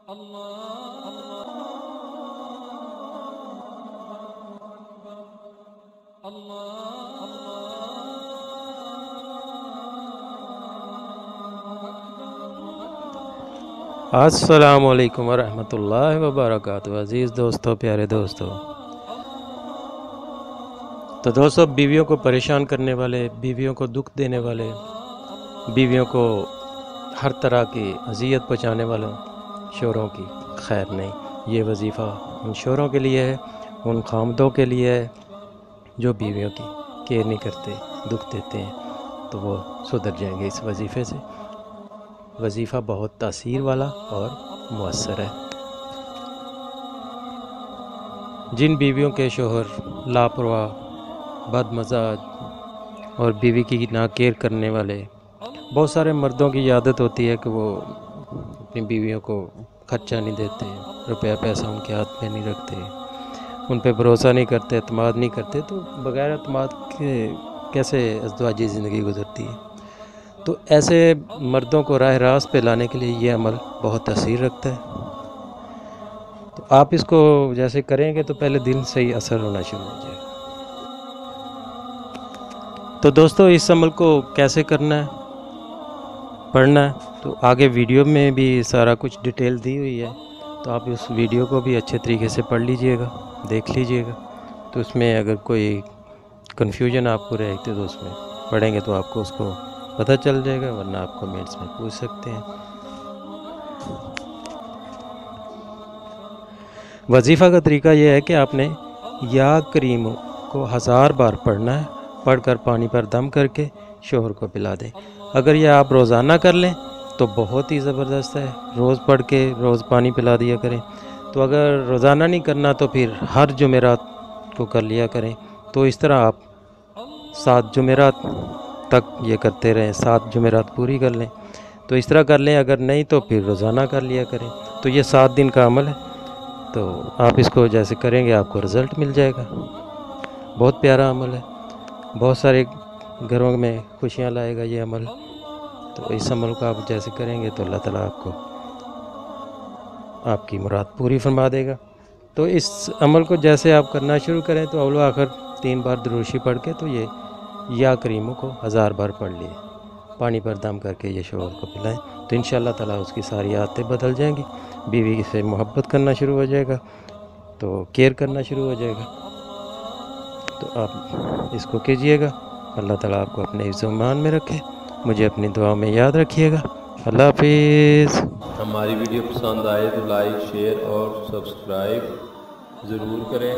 अस्सलामु अलैकुम वरहमतुल्लाहि वबरकातुहू। अज़ीज़ दोस्तों, प्यारे दोस्तों, तो दोस्तों, बीवियों को परेशान करने वाले, बीवियों को दुख देने वाले, बीवियों को हर तरह की अज़ियत पहुँचाने वालों शोरों की खैर नहीं। ये वजीफ़ा उन शोरों के लिए है, उन खामदों के लिए है जो बीवियों की केयर नहीं करते, दुख देते हैं, तो वो सुधर जाएंगे इस वजीफ़े से। वजीफ़ा बहुत तासीर वाला और मुअस्सर है। जिन बीवियों के शोहर लापरवाह, बदमज़ाज और बीवी की ना केयर करने वाले, बहुत सारे मर्दों की आदत होती है कि वो अपनी बीवियों को खर्चा नहीं देते, रुपया पैसा उनके हाथ में नहीं रखते, उन पे भरोसा नहीं करते, एतमाद नहीं करते, तो बग़ैर एतमाद के कैसे अज़दवाजी ज़िंदगी गुजरती है। तो ऐसे मर्दों को राह रास्त पे लाने के लिए ये अमल बहुत तासीर रखता है। तो आप इसको जैसे करेंगे तो पहले दिन से ही असर होना शुरू हो जाएगा। तो दोस्तों, इस अमल को कैसे करना है, पढ़ना है, तो आगे वीडियो में भी सारा कुछ डिटेल दी हुई है, तो आप उस वीडियो को भी अच्छे तरीके से पढ़ लीजिएगा, देख लीजिएगा। तो उसमें अगर कोई कन्फ्यूजन आपको रहे तो उसमें पढ़ेंगे तो आपको उसको पता चल जाएगा, वरना आप कमेंट्स में पूछ सकते हैं। वजीफ़ा का तरीका यह है कि आपने या करीम को 1000 बार पढ़ना है, पढ़कर पानी पर दम करके शोहर को पिला दें। अगर यह आप रोज़ाना कर लें तो बहुत ही ज़बरदस्त है। रोज़ पढ़ के रोज़ पानी पिला दिया करें। तो अगर रोज़ाना नहीं करना तो फिर हर जुमेरात को कर लिया करें। तो इस तरह आप 7 जुमेरात तक ये करते रहें, 7 जुमेरात पूरी कर लें। तो इस तरह कर लें, अगर नहीं तो फिर रोज़ाना कर लिया करें। तो ये 7 दिन का अमल है, तो आप इसको जैसे करेंगे आपको रिज़ल्ट मिल जाएगा। बहुत प्यारा अमल है, बहुत सारे घरों में खुशियाँ लाएगा ये अमल। तो इस अमल को आप जैसे करेंगे तो अल्लाह ताला आपको आपकी मुराद पूरी फरमा देगा। तो इस अमल को जैसे आप करना शुरू करें तो अव्वल आखिर 3 बार दुरूशी पढ़ के तो ये या करीमों को 1000 बार पढ़ लिए, पानी पर दम करके ये शोहर को पिलाएं, तो इंशाअल्लाह ताला उसकी सारी आदतें बदल जाएंगी। बीवी से मोहब्बत करना शुरू हो जाएगा, तो केयर करना शुरू हो जाएगा। तो आप इसको कीजिएगा। अल्लाह ताला आपको अपने हिफ्ज़-ओ-मान में रखे। मुझे अपनी दुआओं में याद रखिएगा। अल्लाह हाफिज़। हमारी वीडियो पसंद आए तो लाइक, शेयर और सब्सक्राइब ज़रूर करें।